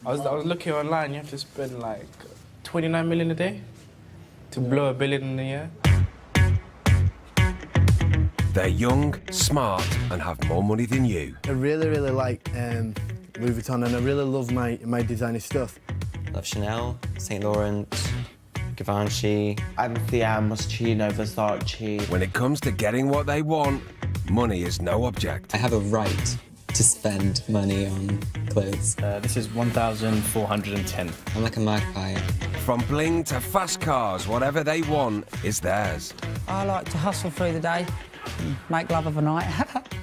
I was looking online, you have to spend like 29 million a day to blow a billion in a year. They're young, smart, and have more money than you. I really like Louis Vuitton, and I really love my designer stuff. Love Chanel, Saint Laurent, Givenchy. MCM, Moschino, Versace. When it comes to getting what they want, money is no object. I have a right to spend money on clothes. This is 1,410. I'm like a magpie. From bling to fast cars, whatever they want is theirs. I like to hustle through the day, make love of a night.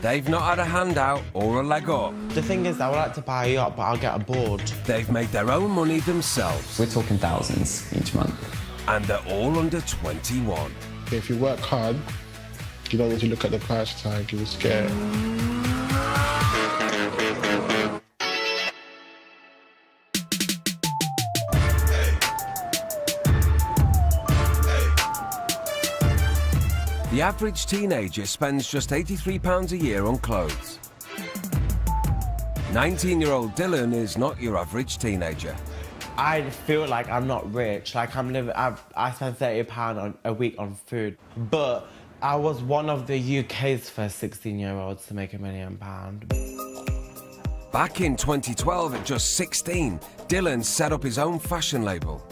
They've not had a handout or a leg up. The thing is, I would like to buy a yacht, but I'll get bored. They've made their own money themselves. We're talking thousands each month. And they're all under 21. If you work hard, you don't need to look at the price tag, you're scared. The average teenager spends just £83 a year on clothes. 19-year-old Dylan is not your average teenager. I feel like I'm not rich. Like I spend £30 a week on food. But I was one of the UK's first 16-year-olds to make £1 million. Back in 2012, at just 16, Dylan set up his own fashion label.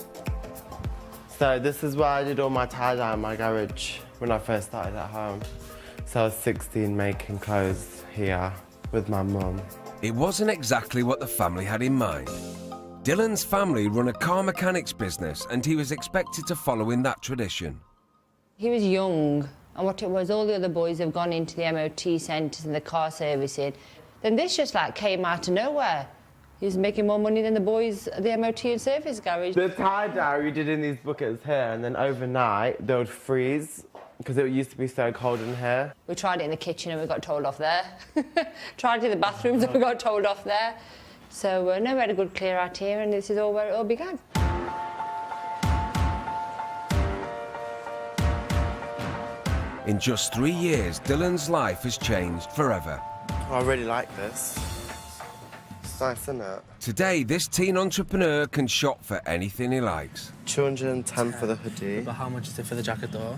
So this is where I did all my tie-dye in my garage when I first started at home. So I was 16 making clothes here with my mum. It wasn't exactly what the family had in mind. Dylan's family run a car mechanics business and he was expected to follow in that tradition. He was young, and what it was, all the other boys have gone into the MOT centres and the car servicing. Then this just like came out of nowhere. He was making more money than the boys at the MOT and service garage. The tie-dye we did in these buckets here, and then overnight they would freeze because it used to be so cold in here. We tried it in the kitchen and we got told off there. Tried it in the bathrooms and we got told off there. So no, we had a good clear out here, and this is all where it all began. In just 3 years, Dylan's life has changed forever. I really like this. It's nice, isn't it? Today, this teen entrepreneur can shop for anything he likes. 210 for the hoodie. But how much is it for the jacket though?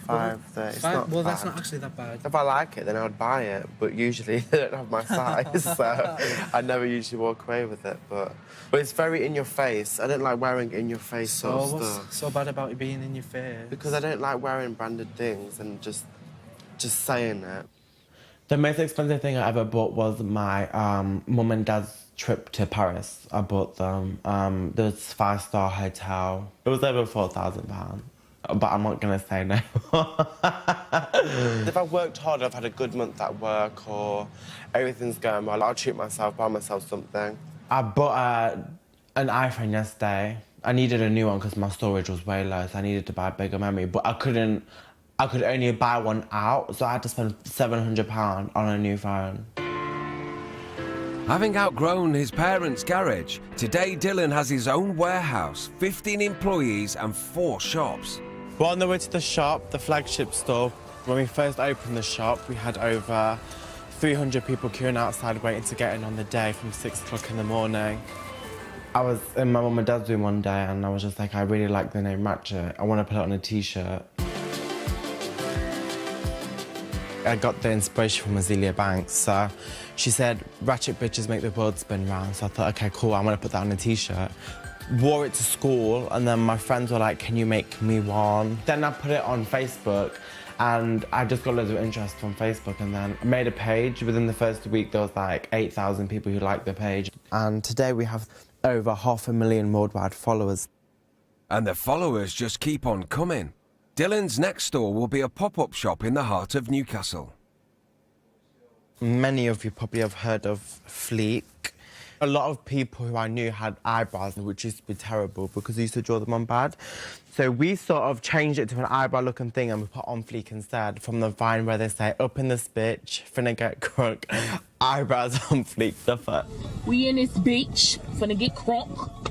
530. It's not Well, that's bad. not actually that bad. If I like it, then I would buy it. But usually they don't have my size, so I never usually walk away with it. But it's very in your face. I don't like wearing in your face sort of what's stuff. so bad about it being in your face? Because I don't like wearing branded things and just saying it. The most expensive thing I ever bought was my mum and dad's trip to Paris. I bought them. There was a 5-star hotel. It was over £4,000. But I'm not going to say no. If I worked hard, I've had a good month at work or everything's going well, I'll treat myself, buy myself something. I bought an iPhone yesterday. I needed a new one because my storage was way low, so I needed to buy a bigger memory, but I could only buy one out, so I had to spend £700 on a new phone. Having outgrown his parents' garage, today Dylan has his own warehouse, 15 employees and 4 shops. We're on the way to the shop, the flagship store. When we first opened the shop, we had over 300 people queuing outside waiting to get in on the day from 6 o'clock in the morning. I was in my mum and dad's room one day and I was just like, I really like the name Ratchet. I want to put it on a t-shirt. I got the inspiration from Azealia Banks, so she said, ratchet bitches make the world spin round. So I thought, okay, cool, I'm gonna put that on a t-shirt. Wore it to school, and then my friends were like, can you make me one? Then I put it on Facebook, and I just got loads of interest from Facebook, and then I made a page. Within the first week, there was like 8,000 people who liked the page. And today we have over 500,000 worldwide followers. And the followers just keep on coming. Dylan's next store will be a pop-up shop in the heart of Newcastle. Many of you probably have heard of Fleek. A lot of people who I knew had eyebrows, which used to be terrible because I used to draw them on bad. So we sort of changed it to an eyebrow-looking thing and we put on Fleek instead, from the Vine where they say, up in this bitch, finna get crunk, eyebrows on Fleek, the fuck. We in this bitch, finna get crunk,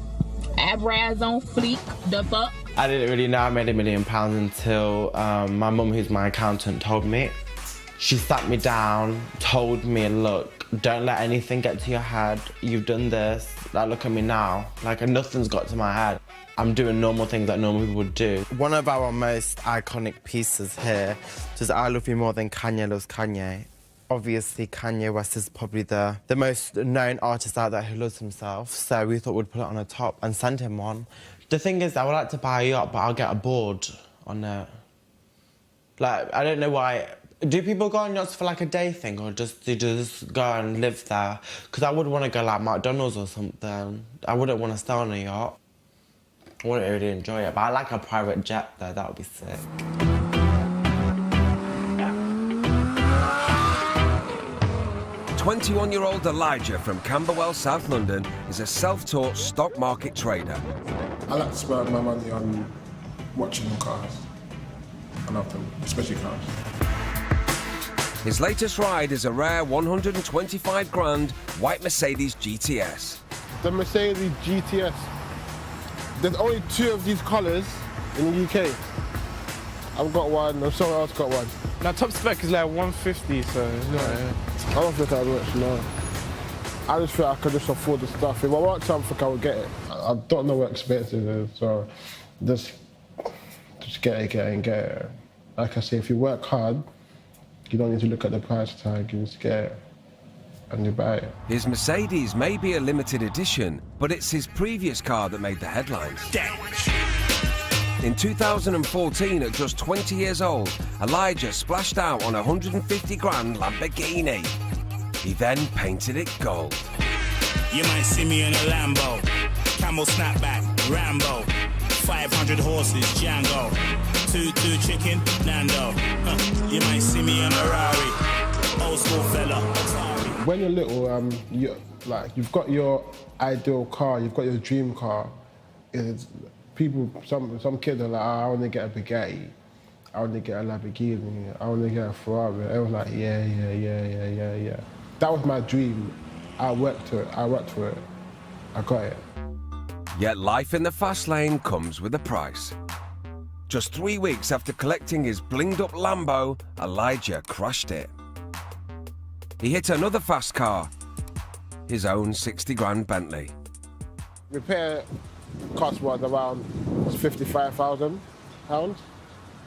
eyebrows on Fleek, the fuck. I didn't really know I made £1 million until my mum, who's my accountant, told me. She sat me down, told me, look, don't let anything get to your head. You've done this. Like, look at me now. Like, nothing's got to my head. I'm doing normal things that normal people would do. One of our most iconic pieces here is I Love You More Than Kanye Loves Kanye. Obviously, Kanye West is probably the most known artist out there who loves himself, so we thought we'd put it on the top and send him one. The thing is, I would like to buy a yacht, but I'll get a board on it. Like, I don't know why. Do people go on yachts for like a day thing, or just do you just go and live there? Because I would want to go like McDonald's or something. I wouldn't want to stay on a yacht. I wouldn't really enjoy it, but I like a private jet though, that would be sick. 21-year-old Elijah from Camberwell, South London, is a self-taught stock market trader. I like to spend my money on watching cars. I love them, especially cars. His latest ride is a rare 125 grand white Mercedes GTS. The Mercedes GTS. There's only 2 of these colours in the UK. I've got one, and someone else got one. Now, top spec is like 150, so it's not. I don't think I much, no. I just feel I could just afford the stuff. If I want something, I would get it. I don't know what expensive is, so just get it. Like I say, if you work hard, you don't need to look at the price tag, you just get it and you buy it. His Mercedes may be a limited edition, but it's his previous car that made the headlines. In 2014, at just 20 years old, Elijah splashed out on a 150 grand Lamborghini. He then painted it gold. You might see me in a Lambo, camel snapback, Rambo, 500 horses, Django, 2 chicken, Nando. You might see me in a Rari, old school fella, Atari. When you're little, you've got your ideal car, you've got your dream car. Some kids are like, I want to get a Bugatti, I want to get a Lamborghini, I want to get a Ferrari. I was like, yeah. That was my dream. I worked for it. I got it. Yet life in the fast lane comes with a price. Just 3 weeks after collecting his blinged-up Lambo, Elijah crashed it. He hit another fast car, his own 60 grand Bentley. Repair cost was around £55,000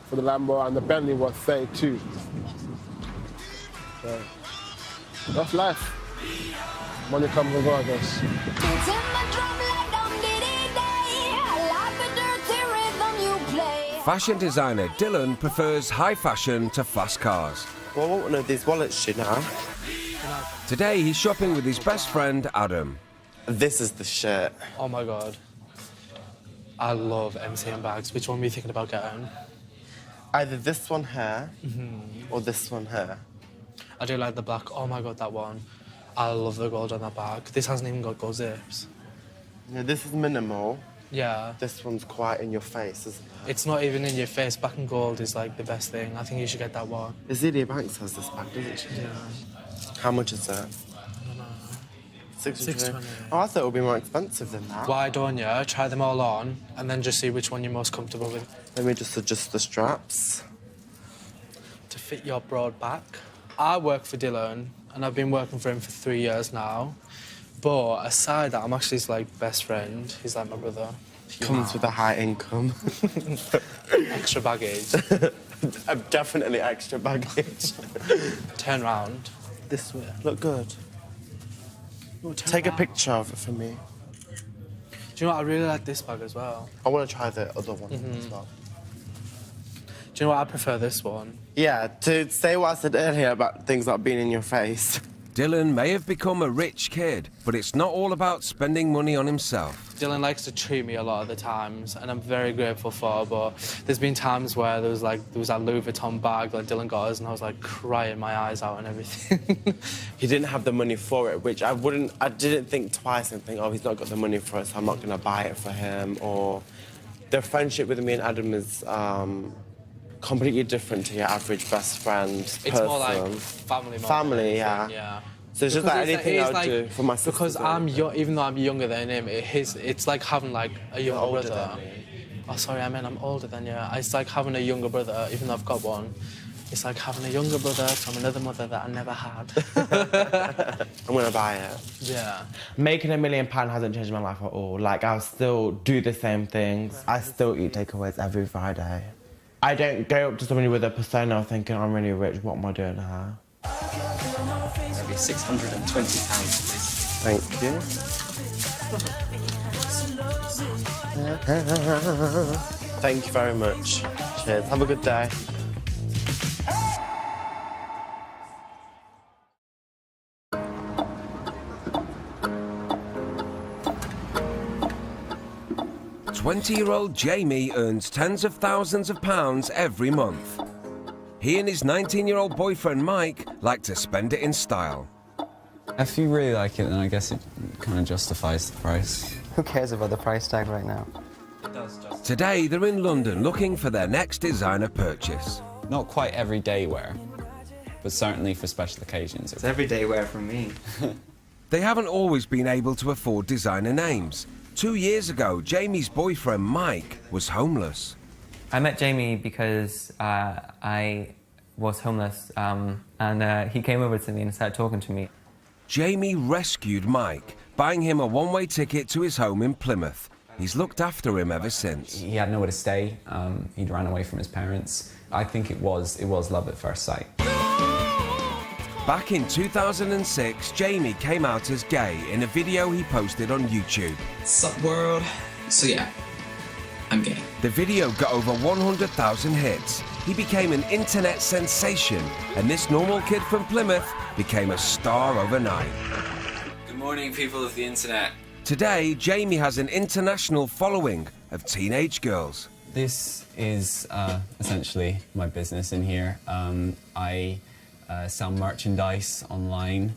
for the Lambo, and the Bentley was 32. So that's life. Money comes and goes, I guess. Fashion designer Dylan prefers high fashion to fast cars. Well, I want one of these wallets, you know. Today he's shopping with his best friend Adam. This is the shit. Oh my god. I love MCM bags. Which one were you thinking about getting? Either this one here or this one here. I do like the black. Oh my god, that one. I love the gold on that bag. This hasn't even got gold zips. Yeah, this is minimal. Yeah. This one's quite in your face, isn't it? It's not even in your face. Black and gold is like the best thing. I think you should get that one. Azealia Banks has this bag, doesn't she? Yeah. How much is it? I don't know. 620. Oh, I thought it would be more expensive than that. Why don't you try them all on and then just see which one you're most comfortable with? Let me just adjust the straps. To fit your broad back. I work for Dylan and I've been working for him for 3 years now. But aside that, I'm actually his like best friend. He's like my brother. Comes with a high income. Extra baggage. Definitely extra baggage. Turn round. This way. Look good. Take a picture of it for me. Do you know what? I really like this bag as well. I want to try the other one as well. Do you know what? I prefer this one. Yeah, to say what I said earlier about things not being in your face. Dylan may have become a rich kid, but it's not all about spending money on himself. Dylan likes to treat me a lot of the times, and I'm very grateful for, but there's been times where there was that Louis Vuitton bag that Dylan got us, and I was like crying my eyes out and everything. He didn't have the money for it, which I didn't think twice and think, oh, he's not got the money for it, so I'm not going to buy it for him, or the friendship with me and Adam is completely different to your average best friend person. It's more like family. Family, yeah. So it's just like anything I would do for my sister. Because I'm even though I'm younger than him, it's like having like a younger brother. Oh, sorry, I'm older than you. It's like having a younger brother, even though I've got one. It's like having a younger brother from another mother that I never had. I'm gonna buy it. Yeah. Making £1 million hasn't changed my life at all. Like, I'll still do the same things. I still eat takeaways every Friday. I don't go up to somebody with a persona thinking I'm really rich, what am I doing here? That'd be £620, please. Thank you. Thank you very much. Cheers. Have a good day. "20-year-old Jamie earns tens of thousands of pounds every month. He and his 19-year-old boyfriend Mike like to spend it in style. If you really like it, then I guess it kind of justifies the price. Who cares about the price tag right now? Today, they're in London looking for their next designer purchase. Not quite everyday wear, but certainly for special occasions. It's everyday wear for me. They haven't always been able to afford designer names. 2 years ago, Jamie's boyfriend Mike was homeless. I met Jamie because I was homeless, and he came over to me and started talking to me. Jamie rescued Mike, buying him a one-way ticket to his home in Plymouth. He's looked after him ever since. He had nowhere to stay. He'd ran away from his parents. I think it was love at first sight. Back in 2006, Jamie came out as gay in a video he posted on YouTube. Sup, world? So yeah, I'm gay. The video got over 100,000 hits. He became an internet sensation, and this normal kid from Plymouth became a star overnight. Good morning, people of the internet. Today, Jamie has an international following of teenage girls. This is essentially my business in here. I sell merchandise online.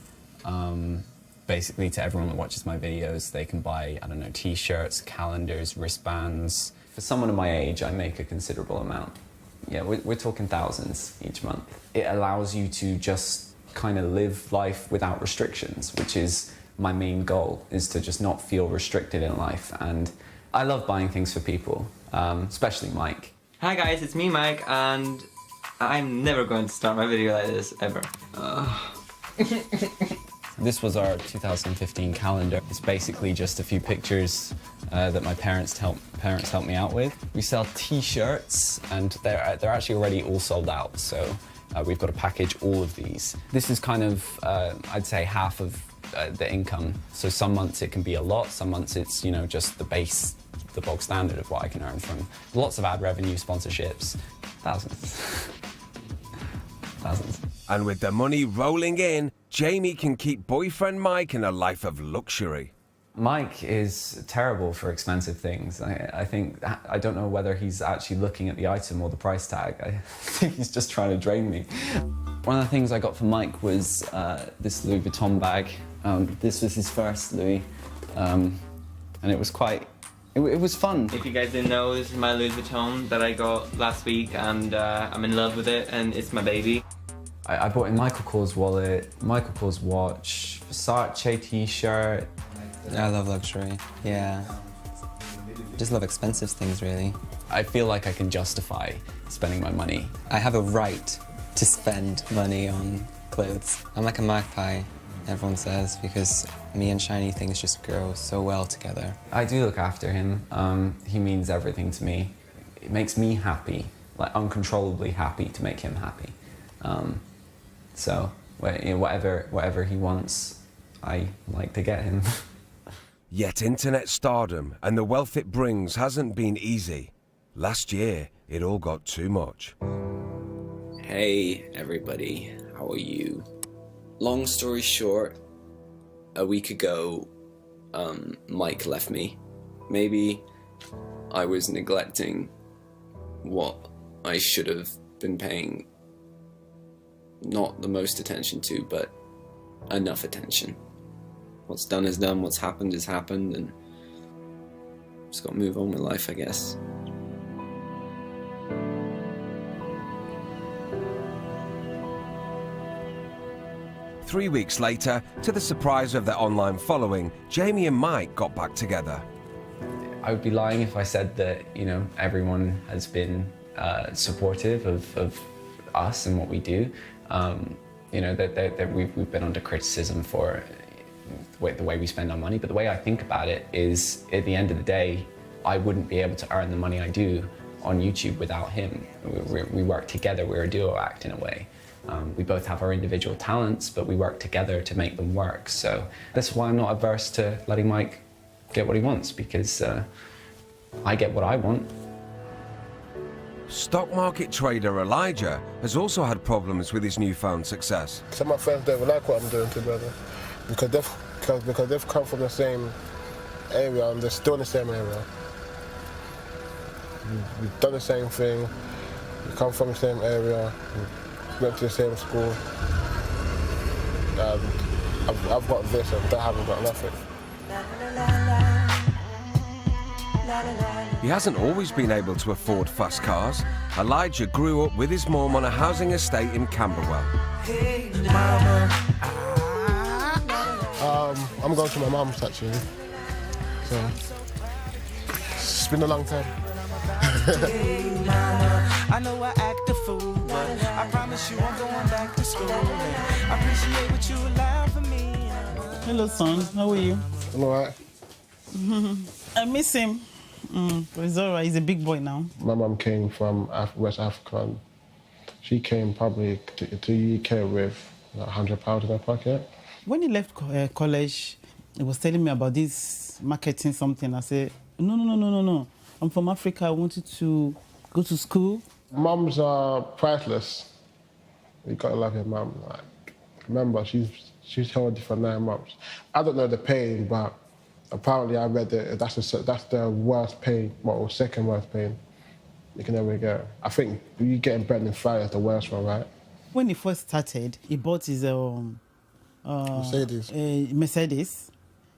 Basically, to everyone that watches my videos, they can buy, I don't know, t-shirts, calendars, wristbands. For someone of my age, I make a considerable amount. Yeah, we're talking thousands each month. It allows you to just kind of live life without restrictions, which is my main goal, is to just not feel restricted in life. And I love buying things for people, especially Mike. Hi guys, it's me, Mike, and I'm never going to start my video like this, ever. This was our 2015 calendar. It's basically just a few pictures that my parents helped me out with. We sell t-shirts, and they're actually already all sold out, so we've got to package all of these. This is kind of, I'd say, half of the income. So some months it can be a lot, some months it's, you know, just the base, the bog standard of what I can earn from lots of ad revenue, sponsorships, thousands. Thousands. And with the money rolling in, Jamie can keep boyfriend Mike in a life of luxury. Mike is terrible for expensive things. I don't know whether he's actually looking at the item or the price tag. I think he's just trying to drain me. One of the things I got for Mike was this Louis Vuitton bag. This was his first Louis, and it was quite, it was fun. If you guys didn't know, this is my Louis Vuitton that I got last week, and I'm in love with it, and it's my baby. I bought him Michael Kors wallet, Michael Kors watch, Versace t-shirt. I love luxury, yeah. Just love expensive things, really. I feel like I can justify spending my money. I have a right to spend money on clothes. I'm like a magpie, everyone says, because me and shiny things just grow so well together. I do look after him. He means everything to me. It makes me happy, like uncontrollably happy to make him happy. So whatever he wants, I like to get him. Yet internet stardom and the wealth it brings hasn't been easy. Last year, it all got too much. Hey everybody, how are you? Long story short, a week ago, Mike left me. Maybe I was neglecting what I should have been paying not the most attention to, but enough attention. What's done is done, what's happened is happened, and just gotta move on with life, I guess. Three weeks later, to the surprise of their online following, Jamie and Mike got back together. I would be lying if I said that, you know, everyone has been supportive of us and what we do. You know, that we've been under criticism for the way we spend our money, but the way I think about it is, at the end of the day, I wouldn't be able to earn the money I do on YouTube without him. We work together, we're a duo act in a way. We both have our individual talents, but we work together to make them work. So that's why I'm not averse to letting Mike get what he wants, because I get what I want. Stock market trader Elijah has also had problems with his newfound success. Some of my friends don't like what I'm doing to brother, because they've come from the same area and they're still in the same area. We've done the same thing, we come from the same area, we went to the same school. I've got this and they haven't got nothing. He hasn't always been able to afford fast cars. Elijah grew up with his mum on a housing estate in Camberwell. I'm going to my mum's actually, so it's been a long time. I know I act a fool, but I promise you I'm going back to school. I appreciate what you allowed for me. Hello, son. How are you? I'm alright. I miss him. But it's alright. He's a big boy now. My mum came from West Africa. And she came probably to the UK with like £100 in her pocket. When he left college, he was telling me about this marketing something. I said, no. I'm from Africa. I wanted to go to school. Mums are priceless. You gotta love your mum. Like, remember, she's held you for 9 months. I don't know the pain, but apparently I read that that's the worst pain, or second worst pain you can ever get. I think you getting pregnant fire is the worst one, right? When he first started, he bought his Mercedes.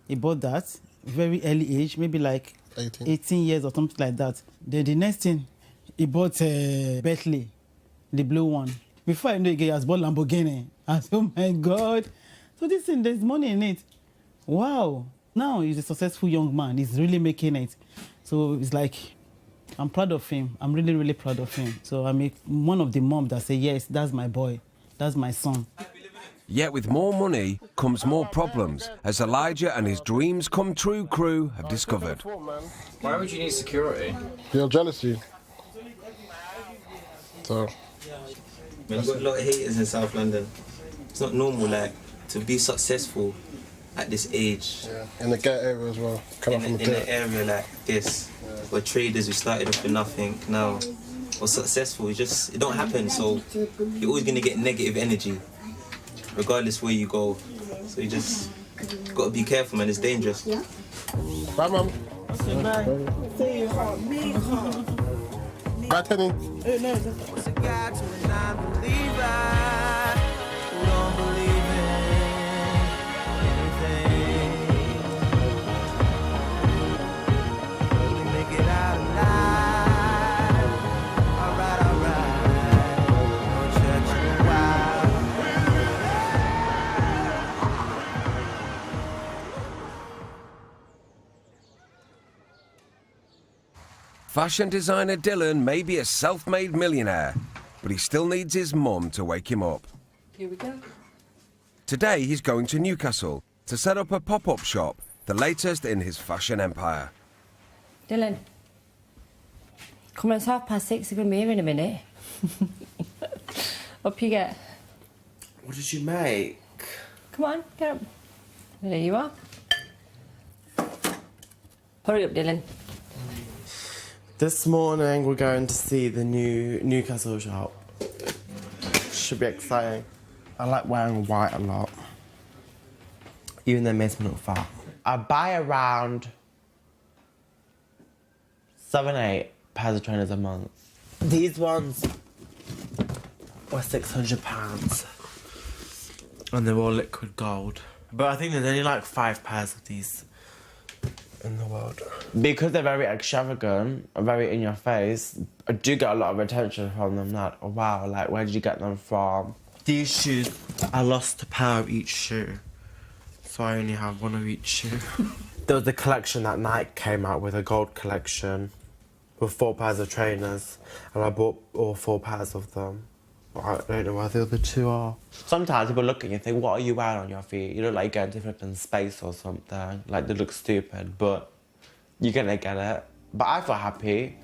He bought that very early age, maybe like 18 years or something like that. Then the next thing, he bought a Bentley, the blue one. Before I know it, he has bought Lamborghini. I said, oh my God. So this thing, there's money in it. Wow. Now he's a successful young man. He's really making it. So it's like, I'm proud of him. I'm really, really proud of him. So I'm one of the moms that say, yes, that's my boy. That's my son. Yet with more money comes more problems, as Elijah and his dreams come true crew have discovered. Why would you need security? Your jealousy. So. We've got a lot of haters in South London. It's not normal, like, to be successful at this age. Yeah. In the ghetto area as well. In an area like this, where traders who started off with nothing now are successful. It don't happen, so you're always gonna get negative energy, regardless where you go. So you just gotta be careful, man. It's dangerous. Yeah. Bye, Mum. Okay, bye. See you. Bye, Tenny. What's a guide to a non-believer who don't believe in anything? We make it out alive. Alright. No church in a while. Fashion designer Dylan may be a self-made millionaire, but he still needs his mum to wake him up. Here we go. Today he's going to Newcastle to set up a pop-up shop, the latest in his fashion empire. Dylan, come on, it's 6:30. They're going to be here in a minute. Up you get. What did you make? Come on, get up. There you are. Hurry up, Dylan. This morning we're going to see the new Newcastle shop. Should be exciting. I like wearing white a lot, even though it makes me look fat. I buy around 7-8 pairs of trainers a month. These ones were £600, and they're all liquid gold. But I think there's only like 5 pairs of these in the world. Because they're very extravagant, very in your face, I do get a lot of attention from them. Like, oh wow, like where did you get them from? These shoes, I lost a pair of each shoe, so I only have one of each shoe. There was a collection that Nike came out with, a gold collection with 4 pairs of trainers, and I bought all 4 pairs of them. I don't know where the other two are. Sometimes people look at you and think, what are you wearing on your feet? You look like you're going to flipping space or something. Like, they look stupid, but you're gonna get it. But I feel happy.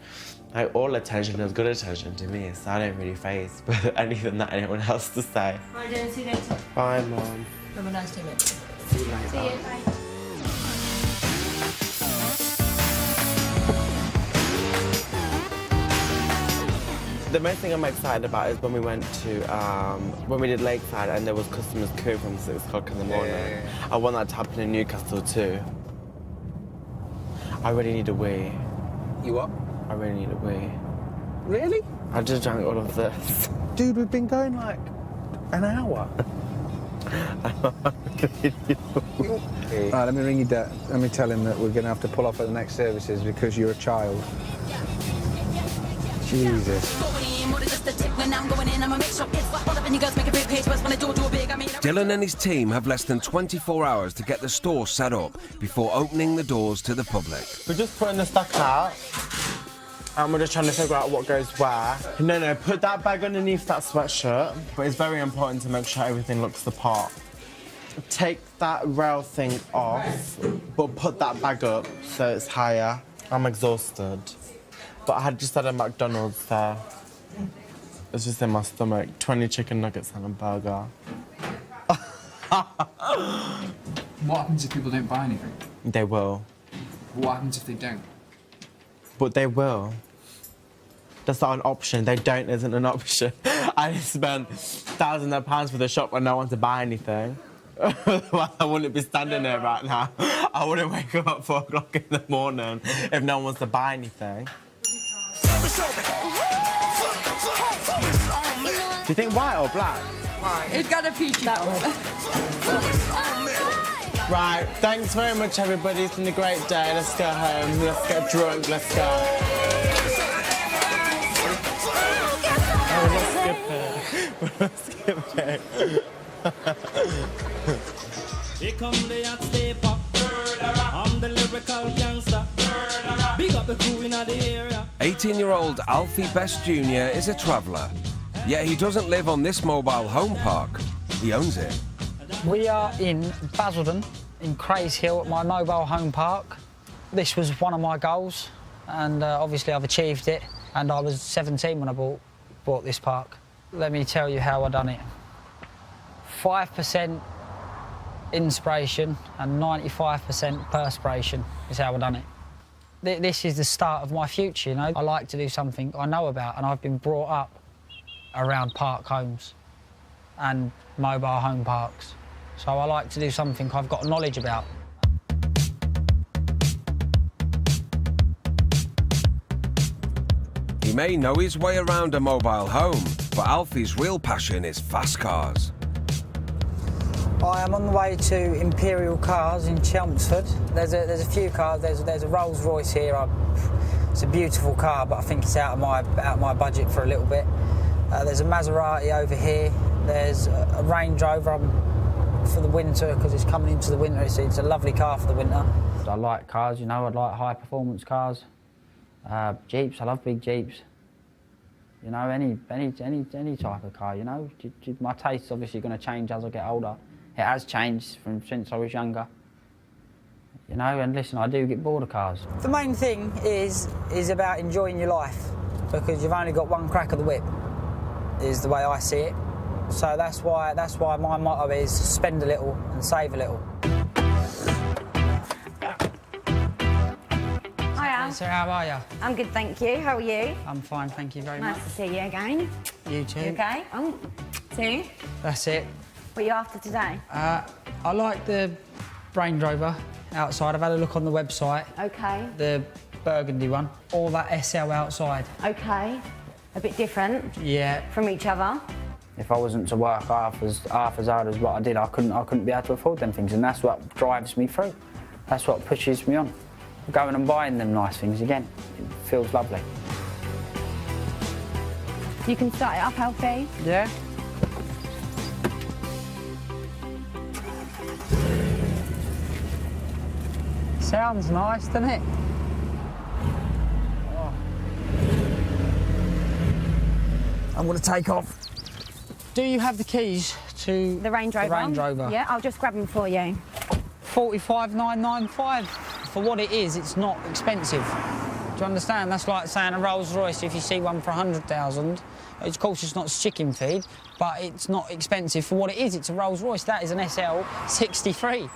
Like, all attention is good attention to me, so I don't really face anything that anyone else to say. Bye, Jen. See you later. Bye, Mum. Have a nice day, mate. See you later. See you. Bye. The most thing I'm excited about is when we went to, when we did Lakeside and there was customers queuing from 6 o'clock in the morning. I want that to happen in Newcastle too. I really need a wee. You what? I really need a wee. Really? I just drank all of this. Dude, we've been going like an hour. Right, let me ring your dad. Let me tell him that we're going to have to pull off at the next services because you're a child. Jesus. Dylan and his team have less than 24 hours to get the store set up before opening the doors to the public. We're just putting the stock out and we're just trying to figure out what goes where. No, put that bag underneath that sweatshirt, but it's very important to make sure everything looks the part. Take that rail thing off, but put that bag up so it's higher. I'm exhausted. But I had just had a McDonald's there. It's just in my stomach. 20 chicken nuggets and a burger. What happens if people don't buy anything? They will. What happens if they don't? But they will. That's not an option. They don't isn't an option. I didn't spend thousands of pounds for the shop when no one to buy anything. Well, I wouldn't be standing there right now. I wouldn't wake up at 4 o'clock in the morning if no one wants to buy anything. Do you think white or black? It's got a peach that one. Right, thanks very much, everybody. It's been a great day. Let's go home. Let's get drunk. Let's go. Oh, let's skip it. Here come the hot stay pop. I'm the lyrical gangster. Big up the crew in the area. 18-year-old Alfie Best Jr. is a traveller, yet he doesn't live on this mobile home park. He owns it. We are in Basildon, in Craze Hill, at my mobile home park. This was one of my goals, and obviously I've achieved it. And I was 17 when I bought this park. Let me tell you how I done it. 5% inspiration and 95% perspiration is how I done it. This is the start of my future, you know. I like to do something I know about, and I've been brought up around park homes and mobile home parks. So I like to do something I've got knowledge about. He may know his way around a mobile home, but Alfie's real passion is fast cars. I am on the way to Imperial Cars in Chelmsford. There's a few cars. There's a Rolls Royce here. It's a beautiful car, but I think it's out of my budget for a little bit. There's a Maserati over here. There's a Range Rover for the winter because it's coming into the winter. It's a lovely car for the winter. I like cars, you know. I like high performance cars. Jeeps. I love big Jeeps. You know, any type of car. You know, my taste's obviously going to change as I get older. It has changed from since I was younger. You know, and listen, I do get bored of cars. The main thing is about enjoying your life, because you've only got one crack of the whip, is the way I see it. So that's why my motto is spend a little and save a little. Hiya. So how are you? I'm good, thank you. How are you? I'm fine, thank you very much. Nice to see you again. You too. You okay? Two. That's it. What are you after today? I like the Range Rover outside. I've had a look on the website. Okay. The burgundy one. Or that SL outside. Okay. A bit different. Yeah. From each other. If I wasn't to work half as hard as what I did, I couldn't be able to afford them things, and that's what drives me through. That's what pushes me on. Going and buying them nice things again. It feels lovely. You can start it up, Alfie. Yeah. Sounds nice, doesn't it? Oh. I'm going to take off. Do you have the keys to The Range Rover? The Range Rover. Yeah, I'll just grab them for you. 45,995. For what it is, it's not expensive. Do you understand? That's like saying a Rolls Royce, if you see one for 100,000, of course it's not chicken feed, but it's not expensive for what it is. It's a Rolls Royce. That is an SL 63.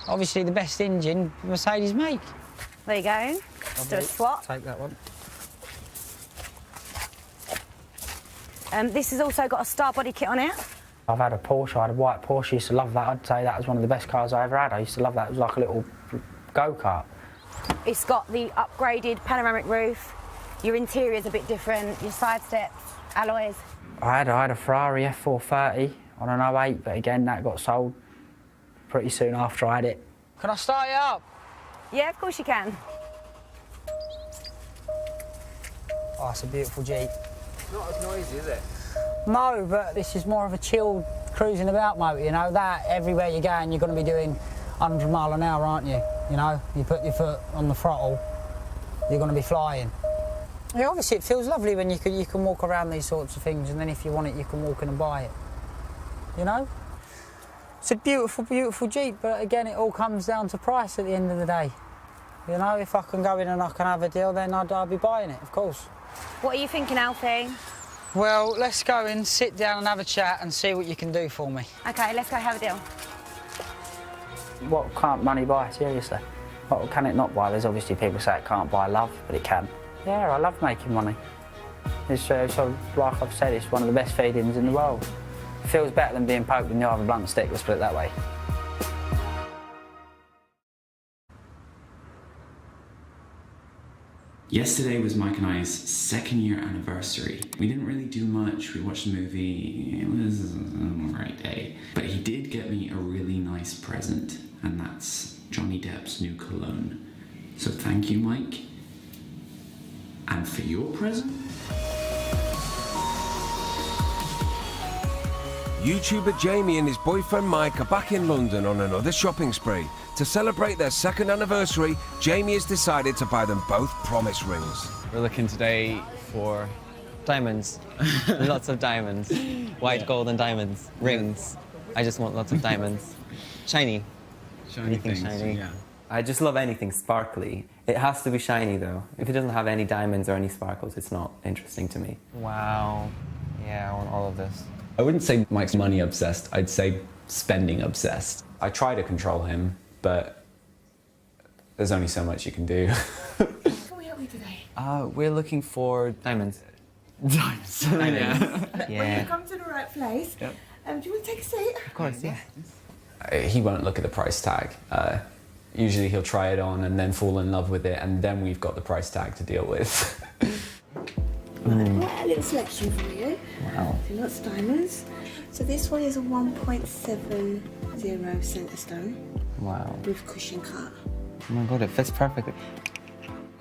Obviously the best engine Mercedes make. There you go. Let's do a swap. Take that one. This has also got a star body kit on it. I've had a Porsche, I had a white Porsche, used to love that. I'd say that was one of the best cars I ever had. I used to love that. It was like a little go-kart. It's got the upgraded panoramic roof. Your interior's a bit different, your side steps, alloys. I had a Ferrari F430 on an 08, but again, that got sold pretty soon after I had it. Can I start it up? Yeah, of course you can. Oh, it's a beautiful Jeep. Not as noisy, is it? No, but this is more of a chilled cruising about motor, you know, that everywhere you're going, you're going to be doing 100 mile an hour, aren't you? You know, you put your foot on the throttle, you're going to be flying. Yeah, obviously it feels lovely when you can walk around these sorts of things, and then if you want it, you can walk in and buy it. You know? It's a beautiful, beautiful Jeep, but again, it all comes down to price at the end of the day. You know, if I can go in and I can have a deal, then I'll be buying it, of course. What are you thinking, Alfie? Well, let's go in, sit down and have a chat and see what you can do for me. OK, let's go have a deal. What can't money buy, seriously? What can it not buy? There's obviously people say it can't buy love, but it can. Yeah, I love making money. It's so, like I've said, it's one of the best feedings in the world. It feels better than being poked in the eye with a blunt stick, let's put it that way. Yesterday was Mike and I's second year anniversary. We didn't really do much. We watched a movie. It was an alright day. But he did get me a really nice present, and that's Johnny Depp's new cologne. So thank you, Mike. And for your present? YouTuber Jamie and his boyfriend Mike are back in London on another shopping spree. To celebrate their second anniversary, Jamie has decided to buy them both promise rings. We're looking today for diamonds. Lots of diamonds. White, gold and diamonds. Rings. I just want lots of diamonds. Shiny. Anything things, shiny. yeah. I just love anything sparkly. It has to be shiny though. If it doesn't have any diamonds or any sparkles, it's not interesting to me. Wow. Yeah, I want all of this. I wouldn't say Mike's money obsessed, I'd say spending obsessed. I try to control him, but there's only so much you can do. What can we help you today? We're looking for diamonds. Diamonds. Yeah. You've come to the right place. Yep. Do you want to take a seat? Of course, yeah. He won't look at the price tag. Usually he'll try it on and then fall in love with it, and then we've got the price tag to deal with. Quite a little selection for you. Wow. Lots of diamonds. So this one is a 1.70 centre stone Wow. with cushion cut. Oh my god, it fits perfectly.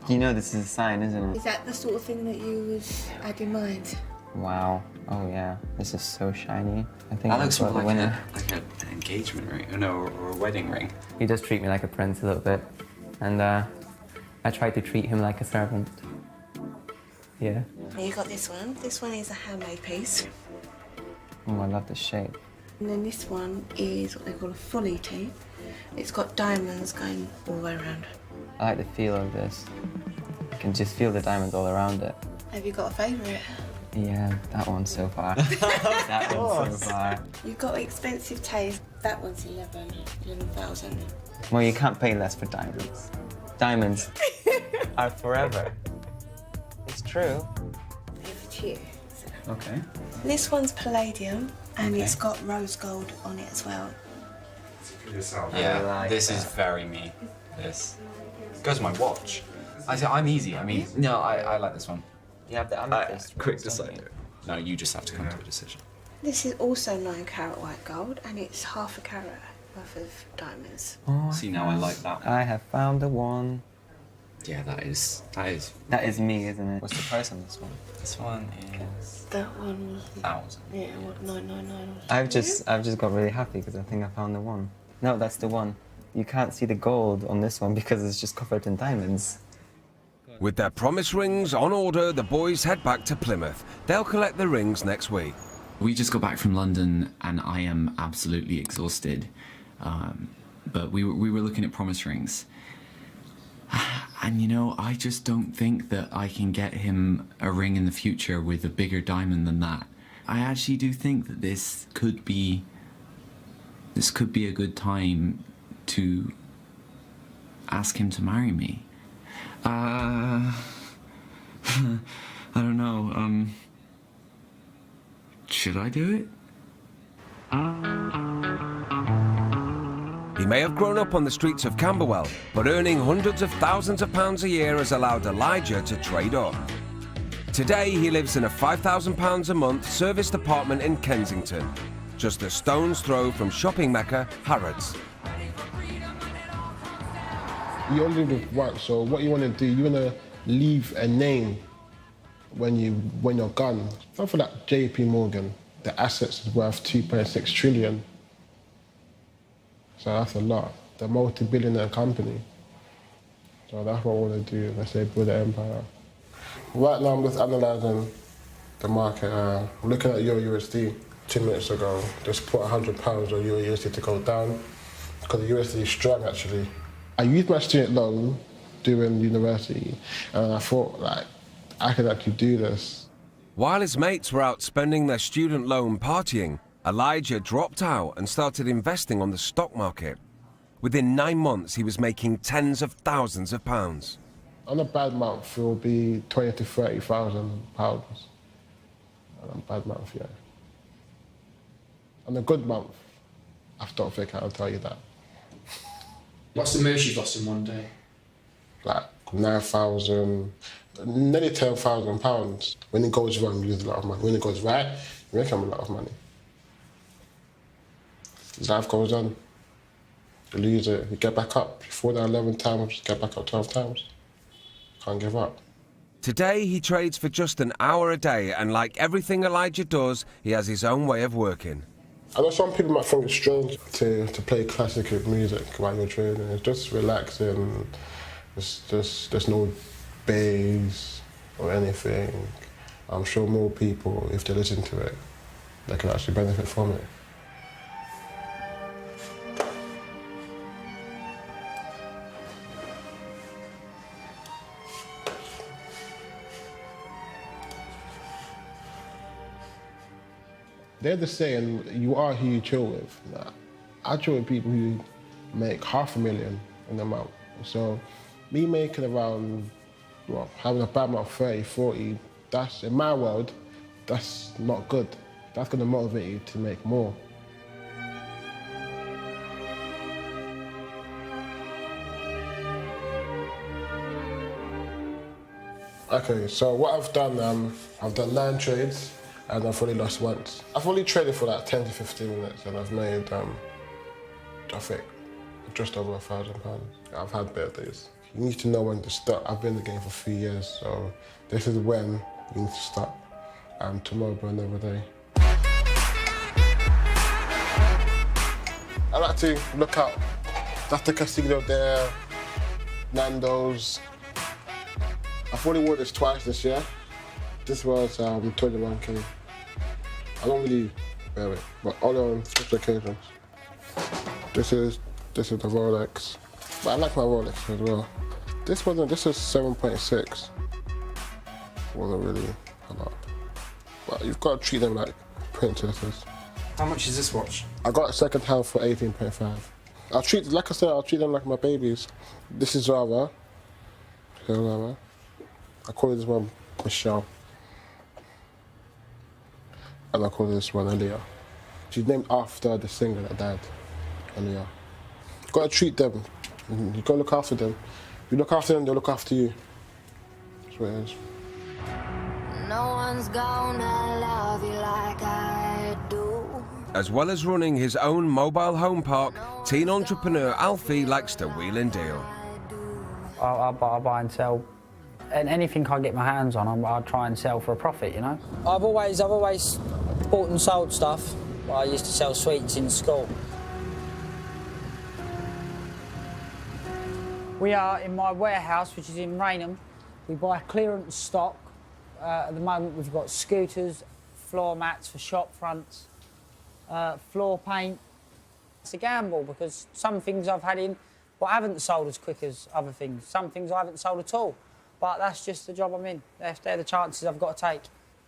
You know this is a sign, isn't it? Is that the sort of thing that you would add in mind? Wow. Oh yeah. This is so shiny. I think That I've looks got more the like winner. an engagement ring, or a wedding ring. He does treat me like a prince a little bit, and I try to treat him like a servant. Yeah. You got this one. This one is a handmade piece. Oh, I love the shape. And then this one is what they call a folly tee. It's got diamonds going all the way around. I like the feel of this. I can just feel the diamonds all around it. Have you got a favourite? Yeah, that one so far. That one so far. You've got expensive taste. That one's 11,000. Well, you can't pay less for diamonds. Diamonds are forever. It's true. Over to you. Okay. This one's palladium, and it's got rose gold on it as well. Yeah, this is very me. This goes to my watch. I'm easy. I mean, no, I like this one. You have the amethyst. Quick decider. No, you just have to come to a decision. This is also 9 carat white gold, and it's half a carat worth of diamonds. Oh, See, now I like that one. I have found the one. Yeah, that is. That is me, isn't it? What's the price on this one? This one is That one was 1,000. Yeah, what 999. I've just got really happy because I think I found the one. No, that's the one. You can't see the gold on this one because it's just covered in diamonds. With their promise rings on order, the boys head back to Plymouth. They'll collect the rings next week. We just got back from London and I am absolutely exhausted. But we were looking at promise rings. And you know, I just don't think that I can get him a ring in the future with a bigger diamond than that. I actually do think that this could be a good time to ask him to marry me. I don't know, should I do it? He may have grown up on the streets of Camberwell, but earning hundreds of thousands of pounds a year has allowed Elijah to trade up. Today, he lives in a £5,000 a month serviced apartment in Kensington, just a stone's throw from shopping mecca Harrods. You only live once, so what you want to do, you want to leave a name when you're gone. Something like JP Morgan, the assets is worth 2.6 trillion. So that's a lot. They're a multi-billionaire company. So that's what I want to do, let's say build an empire. Right now I'm just analysing the market. I'm looking at Euro USD 2 minutes ago. Just put £100 on Euro USD to go down because the USD is strong actually. I used my student loan during university and I thought like, I could actually do this. While his mates were out spending their student loan partying, Elijah dropped out and started investing on the stock market. Within 9 months, he was making tens of thousands of pounds. On a bad month, it will be 20 to 30,000 pounds. On a bad month, yeah. On a good month, I don't think I'll tell you that. What's the most you've lost in one day? Like 9,000, nearly 10,000 pounds. When it goes wrong, you lose a lot of money. When it goes right, you make a lot of money. Life goes on. You lose it, you get back up. You fall down 11 times, get back up 12 times. Can't give up. Today, he trades for just an hour a day, and like everything Elijah does, he has his own way of working. I know some people might think it's strange to play classical music while you're trading. It's just relaxing. There's no bass or anything. I'm sure more people, if they listen to it, they can actually benefit from it. They're the saying, you are who you chill with. Nah, I chill with people who make $500,000 in a month. So me making around, well, having a bad month, 30, 40, that's, in my world, that's not good. That's gonna motivate you to make more. Okay, so what I've done 9 trades. And I've only lost once. I've only traded for like 10 to 15 minutes and I've made, I think, just over £1,000. I've had better days. You need to know when to stop. I've been in the game for 3 years, so this is when you need to stop. Tomorrow will be another day. I like to look out. That's the casino there, Nando's. I've only worn this twice this year. This was 21k. I don't really wear it, but only on special occasions. This is the Rolex, but I like my Rolex as well. This is 7.6. Wasn't really a lot, but you've got to treat them like princesses. How much is this watch? I got a second hand for 18.5. I'll treat them like my babies. This is Zara. I call this one Michelle. And I call this one Aaliyah. She's named after the singer that died, Aaliyah. You've got to treat them. You've got to look after them. You look after them, they'll look after you. That's what it is. No one's gonna love you like I do. As well as running his own mobile home park, teen entrepreneur Alfie likes to wheel and deal. I buy and sell. And anything I get my hands on, I try and sell for a profit, you know? I've always bought and sold stuff. I used to sell sweets in school. We are in my warehouse, which is in Rainham. We buy clearance stock. At the moment, we've got scooters, floor mats, for shop fronts, floor paint. It's a gamble because some things I've had in but haven't sold as quick as other things. Some things I haven't sold at all. But that's just the job I'm in. They're the chances I've got to take.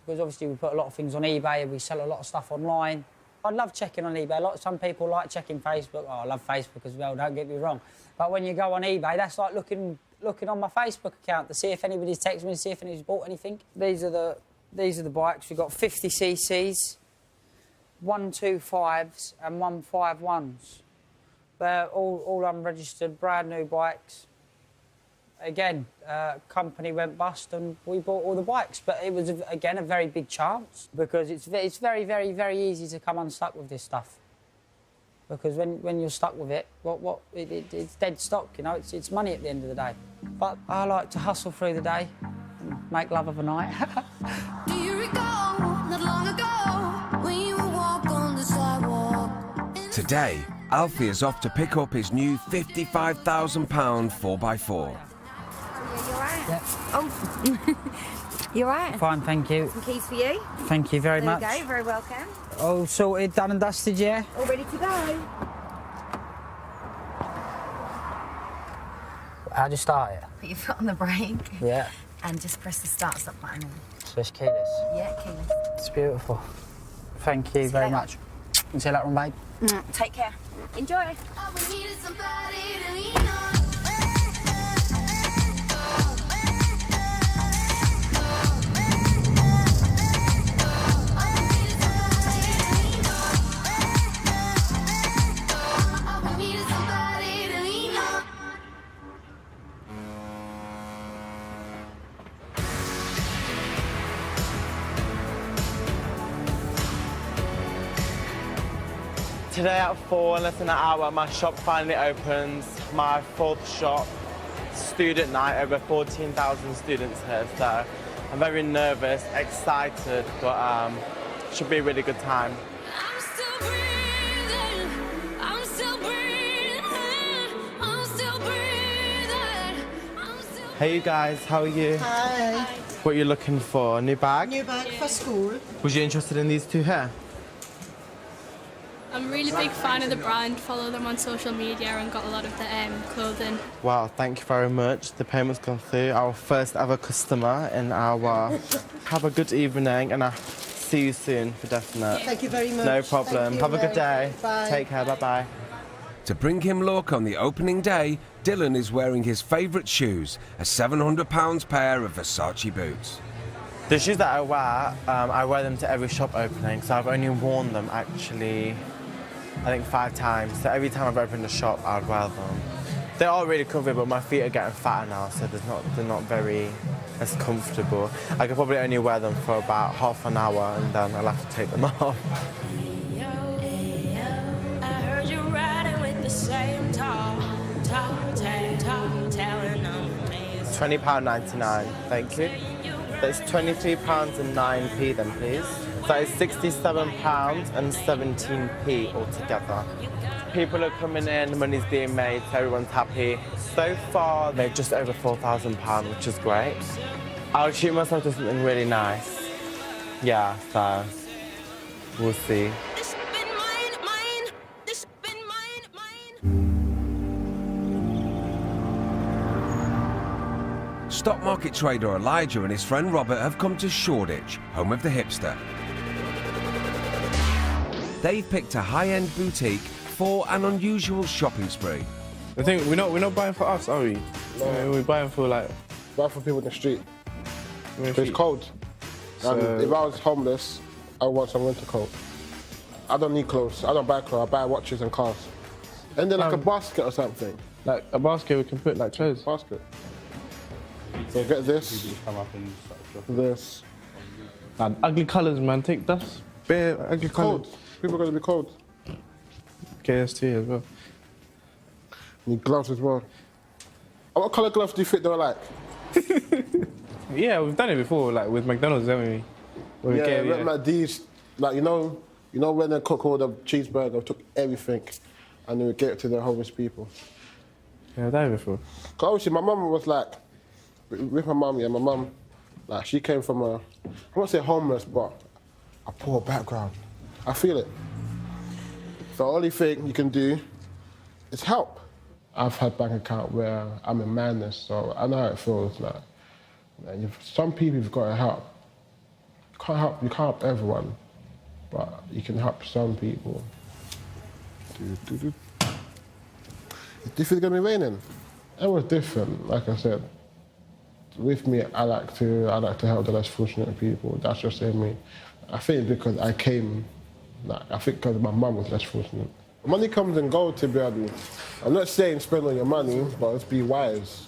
Because obviously we put a lot of things on eBay and we sell a lot of stuff online. I love checking on eBay. Some people like checking Facebook. Oh, I love Facebook as well, don't get me wrong. But when you go on eBay, that's like looking on my Facebook account to see if anybody's texted me, to see if anybody's bought anything. These are the bikes. We've got 50cc's, 125s and 151s. They're all unregistered, brand new bikes. Again, company went bust and we bought all the bikes. But it was, again, a very big chance because it's very, very, very easy to come unstuck with this stuff. Because when you're stuck with it, it's dead stock, you know, it's money at the end of the day. But I like to hustle through the day and make love of a night. Do you recall not long ago when you would walk on the sidewalk? Today, Alfie is off to pick up his new £55,000 4x4. You alright? Yeah. Oh, you alright? Fine, thank you. Some keys for you. Thank you very much. There you go, very welcome. All sorted, done and dusted, yeah? All ready to go. How do you start it? Put your foot on the brake. Yeah. And just press the start-stop button. So it's keyless? Yeah, keyless. It's beautiful. Thank you very much. You see that one, babe? Take care. Enjoy. Today at 4, in less than an hour, my shop finally opens. My 4th shop, student night, over 14,000 students here. So I'm very nervous, excited, but should be a really good time. Hey you guys, how are you? Hi. What are you looking for? A new bag? New bag for school. Was you interested in these two here? I'm a really big fan of the brand, follow them on social media and got a lot of the clothing. Wow, thank you very much. The payment's gone through. Our first ever customer in our... Have a good evening and I'll see you soon for definite. Thank you very much. No problem. Have a good day. Bye. Take care, bye-bye. To bring him luck on the opening day, Dylan is wearing his favourite shoes, a £700 pair of Versace boots. The shoes that I wear them to every shop opening, so I've only worn them actually, I think 5 times. So every time I've opened a shop, I'd wear them. They're all really comfy, but my feet are getting fatter now, so they're not very as comfortable. I could probably only wear them for about half an hour, and then I'll have to take them off. £20.99, thank you. That's £23.09 then, please. So it's £67.17 altogether. People are coming in, money's being made, so everyone's happy. So far, they're just over £4,000, which is great. I'll treat myself to something really nice. Yeah, so we'll see. Stock market trader Elijah and his friend Robert have come to Shoreditch, home of the hipster. They've picked a high-end boutique for an unusual shopping spree. I think we're not buying for us, are we? No. We're buying for people in the street. It's cold. So... if I was homeless, I would want some winter coat. I don't need clothes. I don't buy clothes. I buy watches and cars. And then like a basket or something. Like a basket we can put like clothes. Basket. So get this. This. And ugly colours, man. Take that's bare ugly colours. People are going to be cold. KST as well. Need gloves as well. What colour gloves do you think they're like? Yeah, we've done it before, like with McDonald's, haven't we? Like these, like you know when they cook all the cheeseburger, took everything, and they would get it to the homeless people. Yeah, I've done it before. Cause obviously my mum was like, with my mum, my mum, like she came from I won't say homeless, but a poor background. I feel it. The only thing you can do is help. I've had bank account where I'm in madness, so I know how it feels. Like, some people you've got to help. You can't help everyone, but you can help some people. Is it gonna be raining? It was different, like I said. With me, I like to help the less fortunate people. That's just in me. I think because I came, I think because my mum was less fortunate. Money comes and goes, to be honest. I'm not saying spend all your money, but let's be wise.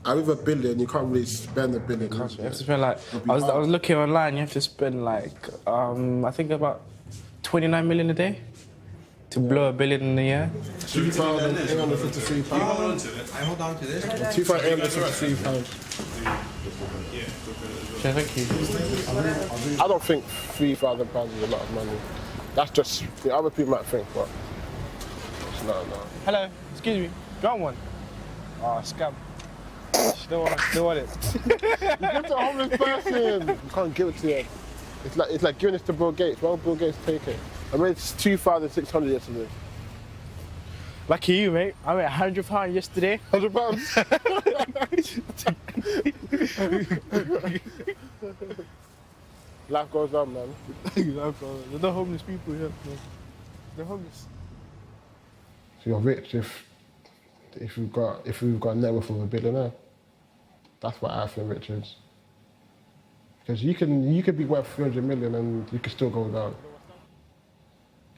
I'm with $1 billion, you can't really spend $1 billion. You have to spend like, I was looking online, you have to spend like, I think about 29 million a day to blow $1 billion in a year. £2,853. Hold on to it. I hold on to this. £2,853. Yeah, thank you. I don't think £3,000 is a lot of money. That's just, the other people might think, but it's not. Hello, excuse me, got one? Oh, scam. Still want it. You give it to a homeless person. You can't give it to them. It's like giving this to Bill Gates. Why would Bill Gates take it? I made 2,600 yesterday. Lucky you, mate. I made £100 yesterday. £100? Life goes on, man. Life goes on. There's no homeless people here, man. They're homeless. So you're rich if we've got a net worth of $1 billionaire. That's what I think rich is. Because you could be worth 300 million and you can still go down.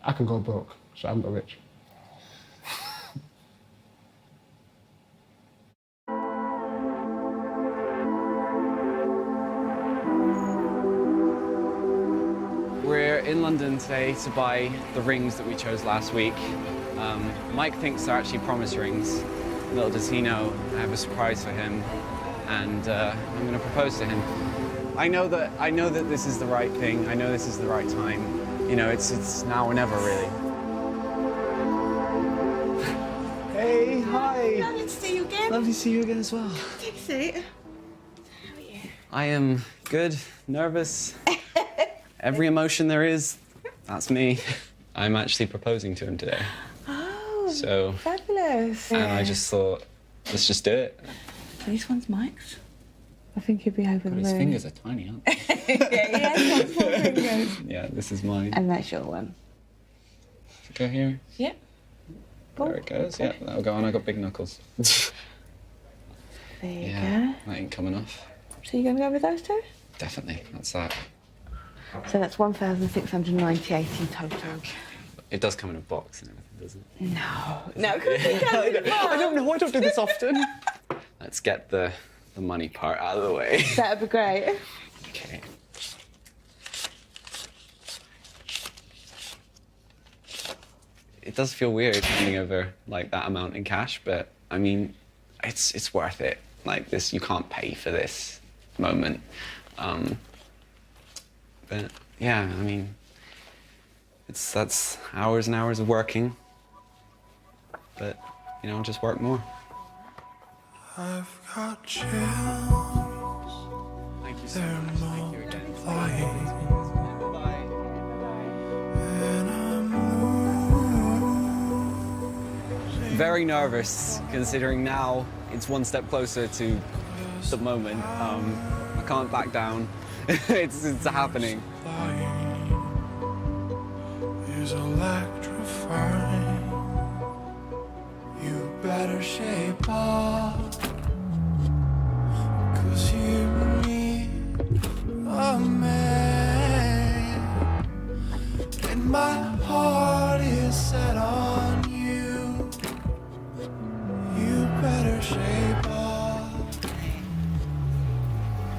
I can go broke, so I'm not rich. We're in London today to buy the rings that we chose last week. Mike thinks they're actually promise rings. Little does he know, I have a surprise for him, and I'm going to propose to him. I know that this is the right thing. I know this is the right time. You know, it's now or never, really. Hey, hi. Lovely to see you again. Lovely to see you again as well. Take a seat. How are you? I am good, nervous, every emotion there is. That's me. I'm actually proposing to him today. Oh, so fabulous. And I just thought, let's just do it. This one's Mike's. I think he'd be over the moon. His fingers are tiny, aren't they? Yeah, he has got small fingers. Yeah, this is mine. And that's your one. Does it go here? Yeah. There it goes. Yeah, that'll go on. I got big knuckles. There you Yeah, that ain't coming off. go. So you're going to go with those two? Definitely, that's that. So that's 1,698 in total. It does come in a box and everything, doesn't it? No, of course it doesn't. I don't know. I don't do this often. Let's get the money part out of the way. That'd be great. Okay. It does feel weird handing over like that amount in cash, but I mean, it's worth it. Like this, you can't pay for this moment. But yeah, I mean, that's hours and hours of working. But you know, I'll just work more. I've got chills. Thank you so They're much. Thank you again. multiplying. Very nervous, considering now it's one step closer to the moment. I can't back down. it's happening. Is electrifying. You better shape up, 'cause you need a man, and my heart is set on you. You better shape up.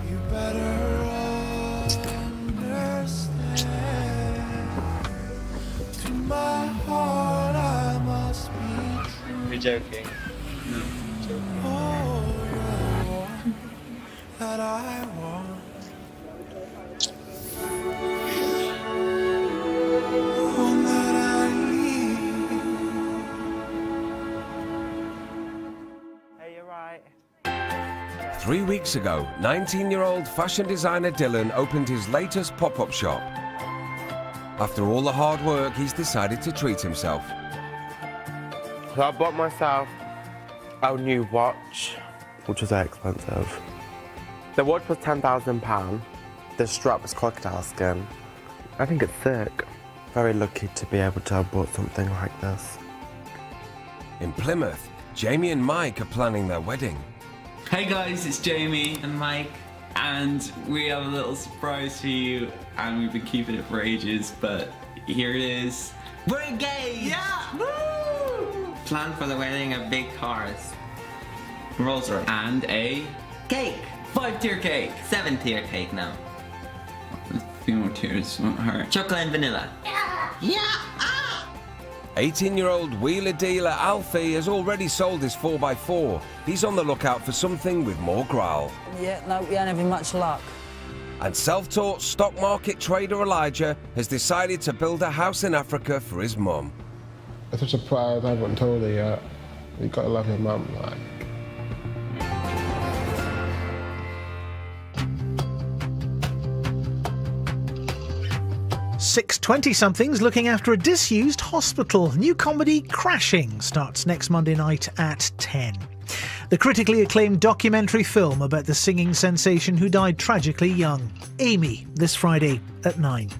You better understand. To my heart, I must be true. You're joking. No. Oh, you're the one that I want. One that I need. Hey, you're right. 3 weeks ago, 19-year-old fashion designer Dylan opened his latest pop-up shop. After all the hard work, he's decided to treat himself. So I bought myself a new watch, which was very expensive. The watch was £10,000. The strap was crocodile skin. I think it's sick. Very lucky to be able to have bought something like this. In Plymouth, Jamie and Mike are planning their wedding. Hey guys, it's Jamie and Mike, and we have a little surprise for you, and we've been keeping it for ages, but here it is. We're engaged! Yeah! Woo! Plan for the wedding of big cars. Rolls Royce. And a Cake! 5-tier cake. 7-tier cake now. A few more tiers, won't hurt. Chocolate and vanilla. Yeah! 18-year-old wheeler dealer Alfie has already sold his 4x4. He's on the lookout for something with more growl. Yeah, no, we ain't having much luck. And self-taught stock market trader Elijah has decided to build a house in Africa for his mum. It's a surprise, I haven't told her yet. You gotta love your mum, like. 6 20-somethings looking after a disused hospital. New comedy Crashing starts next Monday night at 10. The critically acclaimed documentary film about the singing sensation who died tragically young, Amy, this Friday at 9.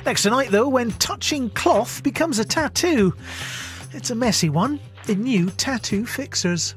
Next tonight, though, when touching cloth becomes a tattoo. It's a messy one in new Tattoo Fixers.